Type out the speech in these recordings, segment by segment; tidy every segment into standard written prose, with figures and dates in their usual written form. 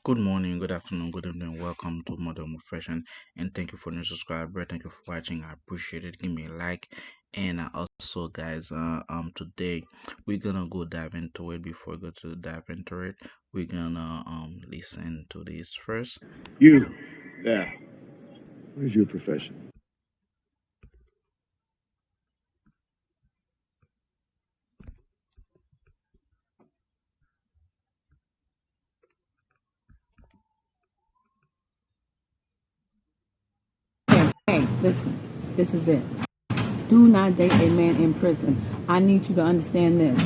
Good morning, good afternoon, good evening. Welcome to Modern Fashion, and thank you for new subscriber. Thank you for watching. I appreciate it. Give me a like, and also, guys, today we're gonna go dive into it. Before we go to dive into it, we're gonna listen to this first. You, there. What is your profession? Hey, listen, this is it. Do not date a man in prison. I need you to understand this.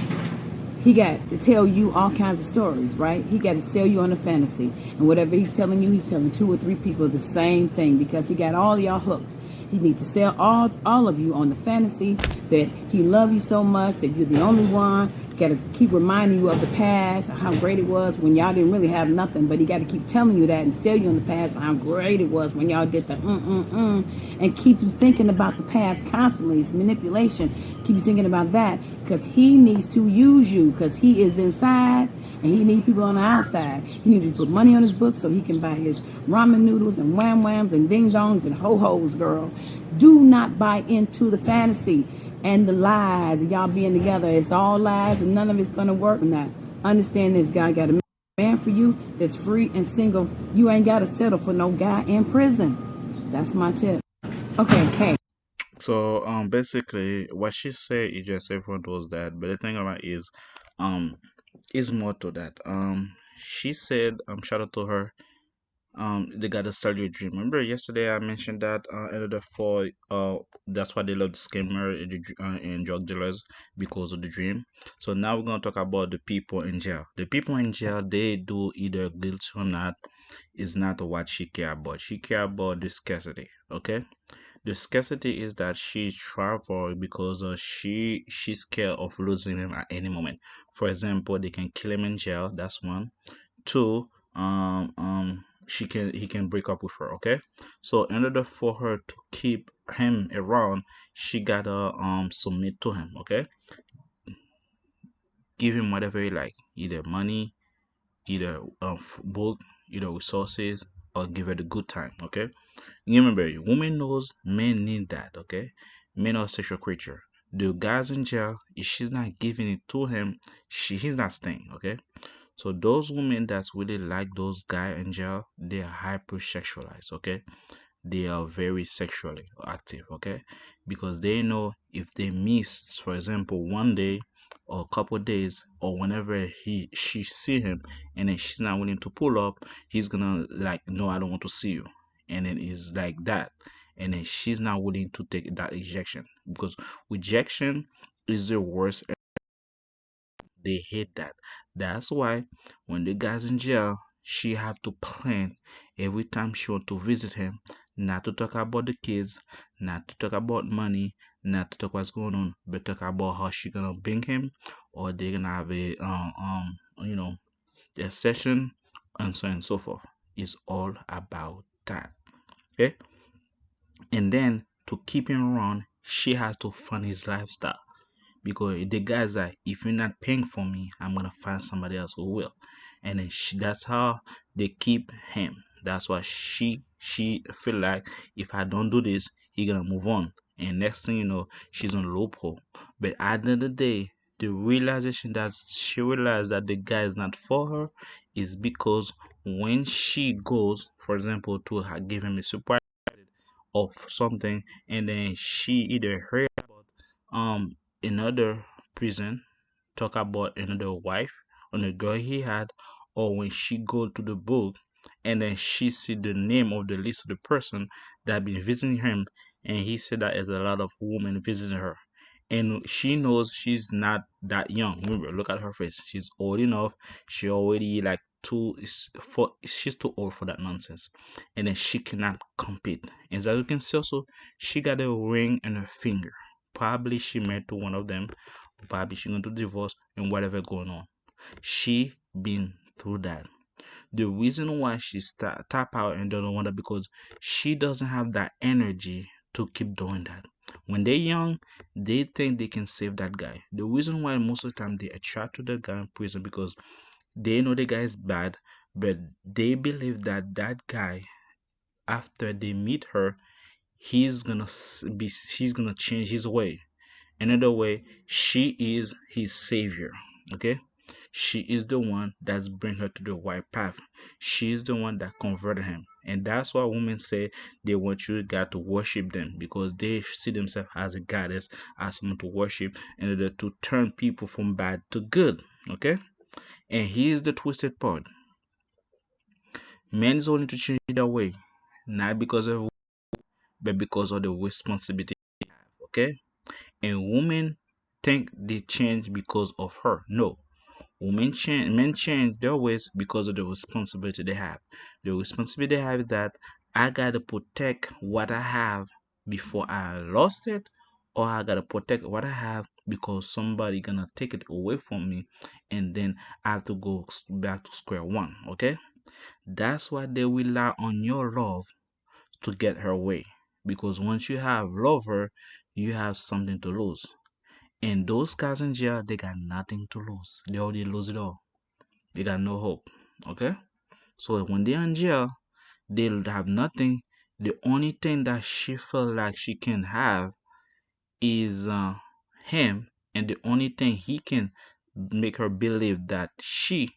He got to tell you all kinds of stories, right? He got to sell you on a fantasy. And whatever he's telling you, he's telling two or three people the same thing because he got all y'all hooked. He needs to sell all of you on the fantasy that he loves you so much, that you're the only one. Got to keep reminding you of the past, how great it was when y'all didn't really have nothing. But he got to keep telling you that and sell you on the past, how great it was when y'all did the and keep you thinking about the past constantly. It's manipulation. Keep you thinking about that because he needs to use you because he is inside and he needs people on the outside. He needs to put money on his books so he can buy his ramen noodles and wham whams and ding dongs and ho hos, girl. Do not buy into the fantasy and the lies of y'all being together. It's all lies and none of it's gonna work. Now, understand this: guy got a man for you that's free and single. You ain't gotta settle for no guy in prison. That's my tip. Okay, hey. So basically, what she said is just everyone knows that, but the thing about um is more to that. She said shout out to her. They gotta sell your dream. Remember yesterday I mentioned that another four that's why they love the scammer and, and drug dealers because of the dream. So now we're gonna talk about the people in jail. The people in jail, they do either guilty or not, is not what she care about. She care about the scarcity. Okay, the scarcity is that she travel because she's scared of losing him at any moment. For example, they can kill him in jail. That's one. Two, he can break up with her. Okay, so in order for her to keep him around, she gotta submit to him. Okay, give him whatever he like, either money, either book, either resources, or give her the good time. Okay, remember, woman knows men need that. Okay, men are sexual creature. The guys in jail, if she's not giving it to him, he's not staying. Okay, so those women that's really like those guys in jail, they are hypersexualized, okay? They are very sexually active, okay? Because they know if they miss, for example, one day or a couple days or whenever she see him and then she's not willing to pull up, he's gonna like, no, I don't want to see you. And then it's like that. And then she's not willing to take that ejection because rejection is the worst. They hate that. That's why when the guy's in jail, she have to plan every time she want to visit him, not to talk about the kids, not to talk about money, not to talk what's going on, but talk about how she gonna bring him, or they're gonna have a their session, and so on and so forth. It's all about that. Okay, and then to keep him around, she has to fund his lifestyle because the guy's like, if you're not paying for me, I'm gonna find somebody else who will, and then that's how they keep him. That's why she feel like if I don't do this, he gonna move on, and next thing you know, she's on a loophole. But at the end of the day, the realization that she realized that the guy is not for her is because when she goes, for example, to give him a surprise of something, and then she either heard about another prison, talk about another wife on a girl he had, or when she go to the book and then she see the name of the list of the person that been visiting him, and he said that there's a lot of women visiting her, and she knows she's not that young. Remember, look at her face, she's old enough, she already like she's too old for that nonsense, and then she cannot compete. And as you can see also, she got a ring in her finger. Probably she married to one of them. Probably she going to divorce and whatever going on. She been through that. The reason why she tap out and doesn't want that because she doesn't have that energy to keep doing that. When they're young, they think they can save that guy. The reason why most of the time they attract to that guy in prison because they know the guy is bad, but they believe that that guy, after they meet her, he's gonna be she's gonna change his way. Another way, she is his savior. Okay, she is the one that's bring her to the right path. She is the one that converted him, and that's why women say they want you God to worship them, because they see themselves as a goddess, as someone to worship in order to turn people from bad to good. Okay, and here's the twisted part: men is only to change their way, not because of, but because of the responsibility. Okay, and women think they change because of her. No, men change their ways because of the responsibility they have. The responsibility they have is that I gotta protect what I have before I lost it, or I gotta protect what I have because somebody gonna take it away from me, and then I have to go back to square one. Okay, that's why they rely on your love to get her way. Because once you have love her, you have something to lose. And those guys in jail, they got nothing to lose. They already lose it all. They got no hope. Okay? So when they're in jail, they have nothing. The only thing that she feel like she can have is him, and the only thing he can make her believe that she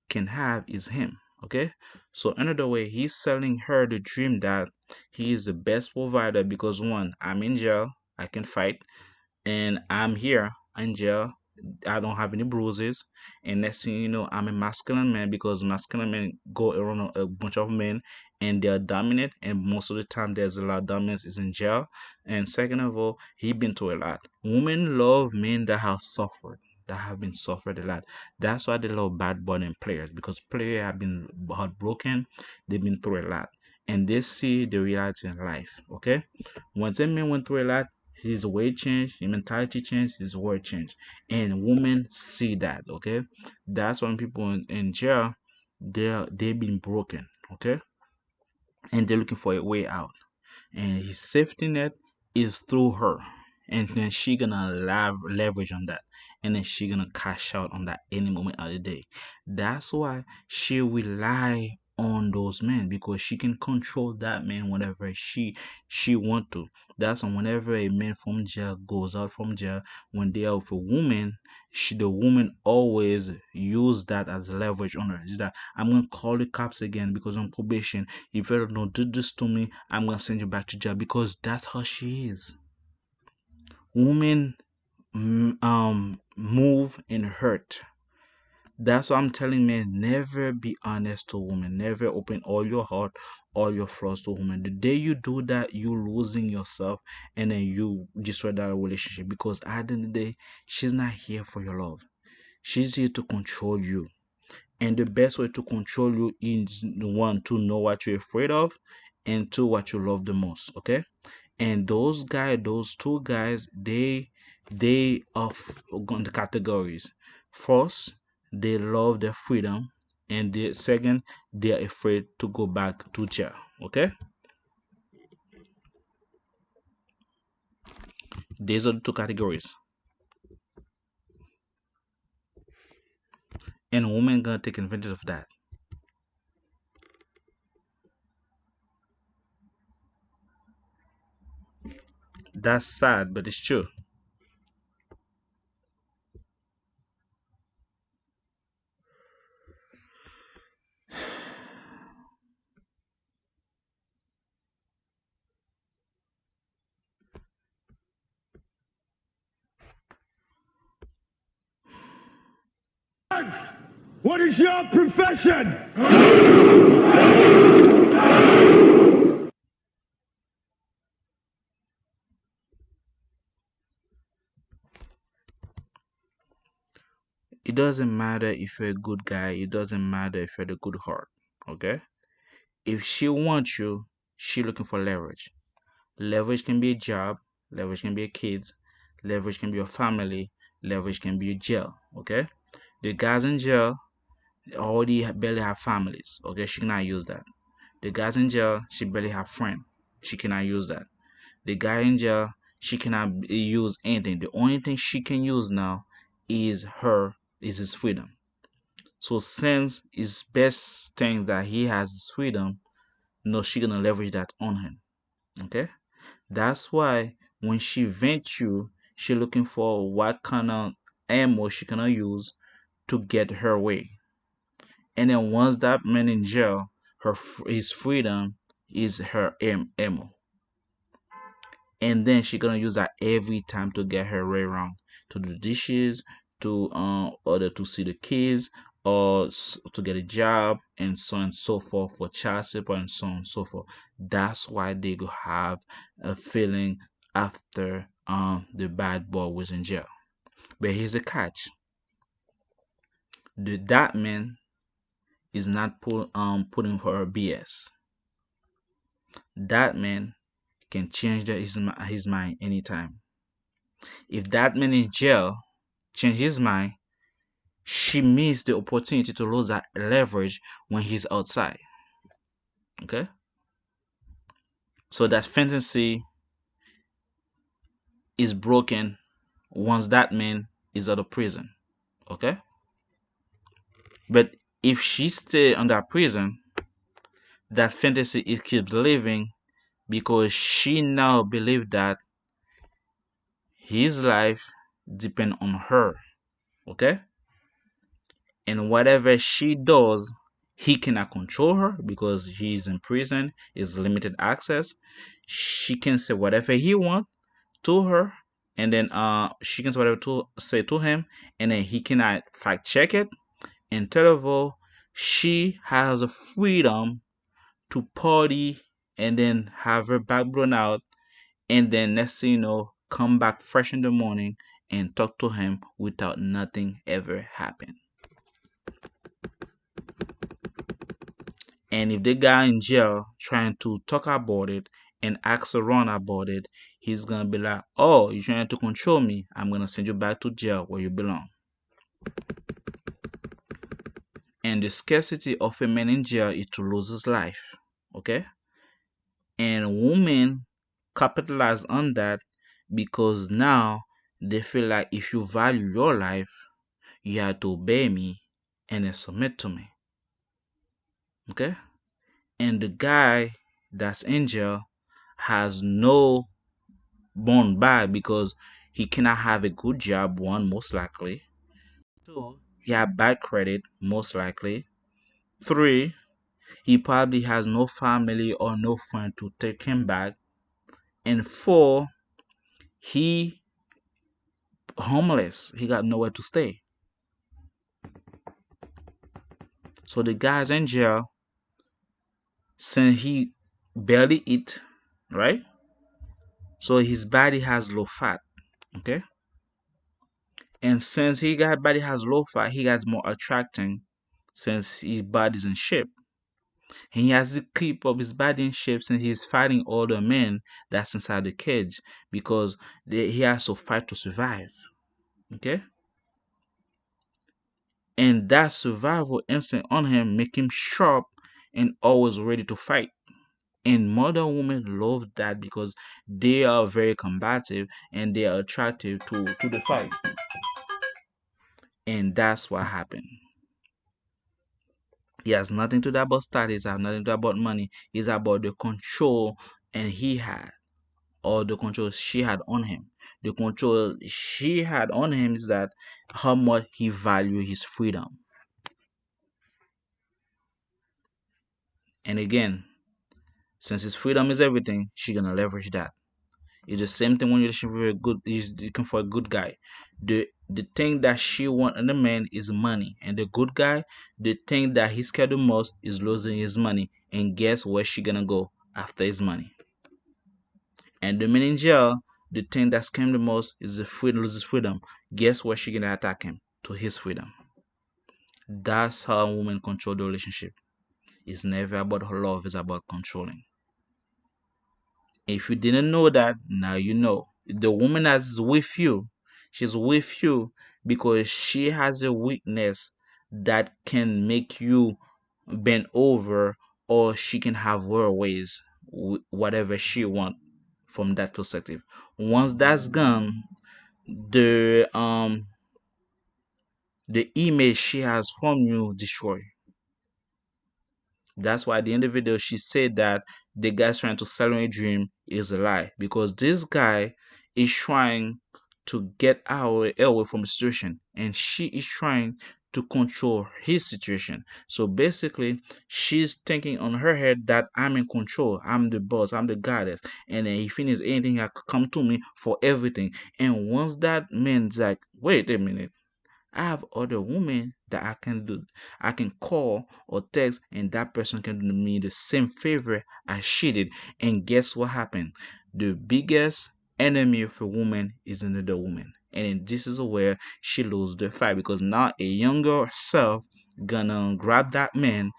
can have is him. Okay? So another way, he's selling her the dream that he is the best provider because one, I'm in jail, I can fight, and I'm here in jail. I don't have any bruises. And next thing you know, I'm a masculine man because masculine men go around a bunch of men and they're dominant. And most of the time, there's a lot of dominance is in jail. And second of all, he been through a lot. Women love men that have suffered, that have been suffered a lot. That's why they love bad boy and players because players have been heartbroken. They've been through a lot, and they see the reality in life. Okay, once a man went through a lot, his way changed, his mentality changed, his word changed. And women see that, okay? That's when people in jail, they've been broken, okay? And they're looking for a way out, and his safety net is through her, and then she gonna leverage on that, and then she gonna cash out on that any moment of the day. That's why she rely on those men because she can control that man whenever she want to. That's why whenever a man from jail goes out from jail, when they are with a woman, the woman always use that as leverage on her. Is that I'm gonna call the cops again because I'm probation. If you don't do this to me, I'm gonna send you back to jail because that's how she is. Women move and hurt. That's why I'm telling men never be honest to women. Never open all your heart, all your flaws to women. The day you do that, you losing yourself and then you destroy that relationship because at the end of the day, she's not here for your love. She's here to control you. And the best way to control you is one, to know what you're afraid of, and two, what you love the most. Okay? And those two guys, they are on the categories. First, they love their freedom, and the second, they are afraid to go back to jail. Okay? These are the two categories. And women gonna take advantage of that. That's sad, but it's true. What is your profession? It doesn't matter if you're a good guy, it doesn't matter if you're a good heart. Okay? If she wants you, she looking for leverage. Leverage can be a job, leverage can be a kids, leverage can be your family, leverage can be a jail. Okay? The guys in jail already barely have families. Okay, she cannot use that. The guys in jail, she barely have friends. She cannot use that. The guy in jail, she cannot use anything. The only thing she can use now is his freedom. So since his best thing that he has is freedom, no, she gonna leverage that on him. Okay, that's why when she vent you, she looking for what kind of ammo she gonna use to get her way. And then once that man in jail, his freedom is her ammo. And then she gonna use that every time to get her way around, to do dishes, to order to see the kids, or to get a job, and so on and so forth, for child support and so on and so forth. That's why they go have a feeling after the bad boy was in jail. But here's the catch: that man is not putting for a BS. That man can change his mind anytime. If that man in jail change his mind, she missed the opportunity to lose that leverage when he's outside. Okay? So that fantasy is broken once that man is out of prison. Okay? But if she stay under prison, that fantasy it keeps living because she now believe that his life depend on her. Okay? And whatever she does, he cannot control her because he's in prison, is limited access. She can say whatever he want to her, and then she can say whatever to say to him, and then he cannot fact check it. And third of all, she has a freedom to party and then have her back blown out, and then next thing you know, come back fresh in the morning and talk to him without nothing ever happen. And if the guy in jail trying to talk about it and ask around about it, he's gonna be like, "Oh, you're trying to control me? I'm gonna send you back to jail where you belong." And the scarcity of a man in jail is to lose his life. Okay? And women capitalize on that because now they feel like if you value your life, you have to obey me and then submit to me. Okay? And the guy that's in jail has no born bad because he cannot have a good job, one, most likely. Two, he had bad credit, most likely. Three, he probably has no family or no friend to take him back. And four, he homeless. He got nowhere to stay. So the guy's in jail since he barely eat, right? So his body has low fat. Okay? And since he got body has low fat, he gets more attracting since his body's in shape. And he has to keep up his body in shape since he's fighting all the men that's inside the cage because he has to fight to survive. Okay? And that survival instinct on him make him sharp and always ready to fight. And modern women love that because they are very combative and they are attractive to the fight. And that's what happened. He has nothing to do about studies, has nothing to do about money. It's about the control and he had, or the control she had on him. The control she had on him is that how much he valued his freedom. And again, since his freedom is everything, she gonna leverage that. It's the same thing when you're looking for a good, you're looking for a good guy. The thing that she want in a man is money, and the good guy, the thing that he's scared the most is losing his money. And guess where she gonna go after his money? And the man in jail, the thing that scared him the most is the freedom, loses freedom. Guess where she gonna attack him? To his freedom. That's how women control the relationship. It's never about her love; it's about controlling. If you didn't know that, now you know. The woman that's with you, she's with you because she has a weakness that can make you bend over, or she can have her ways, whatever she want from that perspective. Once that's gone, the the image she has from you destroy. That's why at the end of the video, she said that the guy's trying to sell her a dream is a lie, because this guy is trying to get away from the situation, and she is trying to control his situation. So basically, she's thinking on her head that I'm in control, I'm the boss, I'm the goddess, and then if he needs anything, he could come to me for everything. And once that man's like, wait a minute, I have other women that I can call or text, and that person can do me the same favor as she did. And guess what happened? The biggest enemy of a woman is another woman. And then this is where she loses the fight, because now a younger self gonna grab that man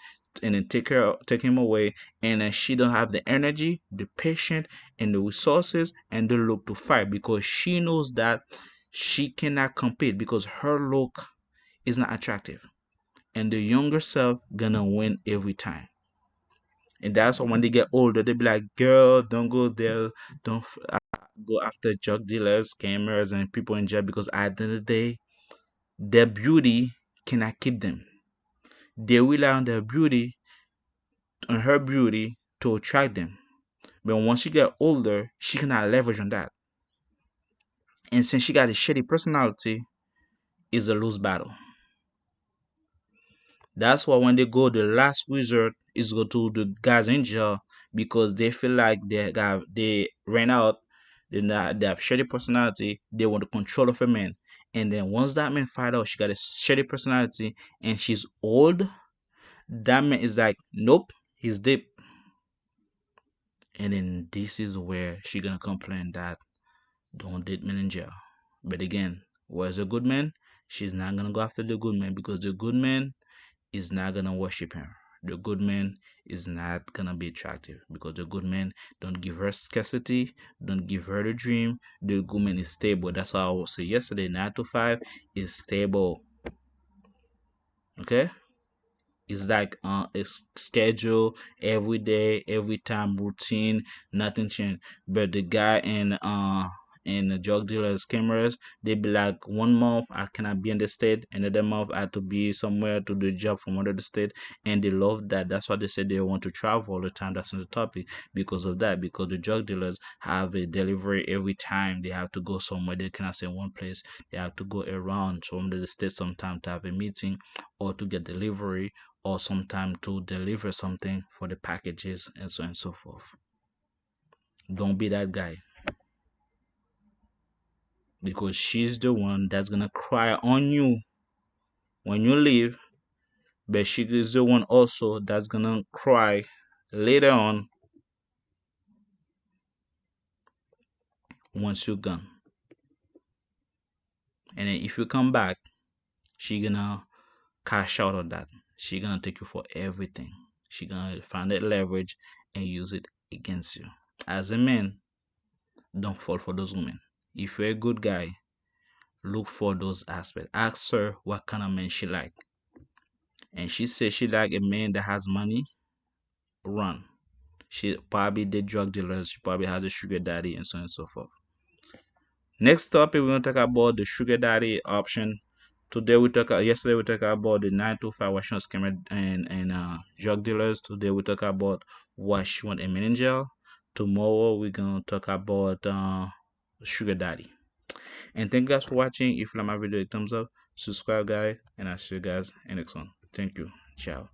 and then take him away, and then she don't have the energy, the patience, and the resources and the look to fight, because she knows that she cannot compete because her look is not attractive, and the younger self gonna win every time. And that's why when they get older, they be like, girl, don't go there, don't go after drug dealers, scammers, and people in jail, because at the end of the day, their beauty cannot keep them. They rely on their beauty, on her beauty, to attract them. But once she get older, she cannot leverage on that. And since she got a shitty personality, it's a lose battle. That's why when they go, the last resort is go to the guys in jail, because they feel like they ran out, they have shitty personality, they want the control of a man. And then once that man find out she got a shitty personality and she's old, that man is like, nope, he's deep. And then this is where she gonna complain that don't date men in jail. But again, where's a good man? She's not gonna go after the good man, because the good man is not gonna worship him. The good man is not gonna be attractive, because the good man don't give her scarcity, don't give her the dream. The good man is stable. That's why I was say yesterday, 9 to 5 is stable. Okay? It's like a schedule every day, every time, routine, nothing change. But the guy in the drug dealers cameras, they be like, 1 month I cannot be in the state, another month I have to be somewhere to do a job from another state, and they love that. That's why they say they want to travel all the time. That's in the topic, because of that. Because the drug dealers have a delivery every time. They have to go somewhere. They cannot stay in one place. They have to go around from the state sometime to have a meeting or to get delivery, or sometime to deliver something for the packages, and so on and so forth. Don't be that guy, because she's the one that's gonna cry on you when you leave, but she is the one also that's gonna cry later on once you're gone. And then if you come back, she gonna cash out on that. She gonna take you for everything. She gonna find that leverage and use it against you. As a man, don't fall for those women. If you're a good guy, look for those aspects. Ask her what kind of man she like. And she says she like a man that has money, run. She probably did drug dealers, she probably has a sugar daddy, and so on and so forth. Next topic, we're gonna talk about the sugar daddy option. Yesterday we talked about the 9 to 5 Washington scammer and drug dealers. Today we talk about what she want a man in jail. Tomorrow we're gonna talk about sugar daddy. And thank you guys for watching. If you like my video, a thumbs up, subscribe, guys, and I'll see you guys in the next one. Thank you. Ciao.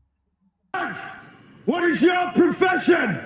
What is your profession?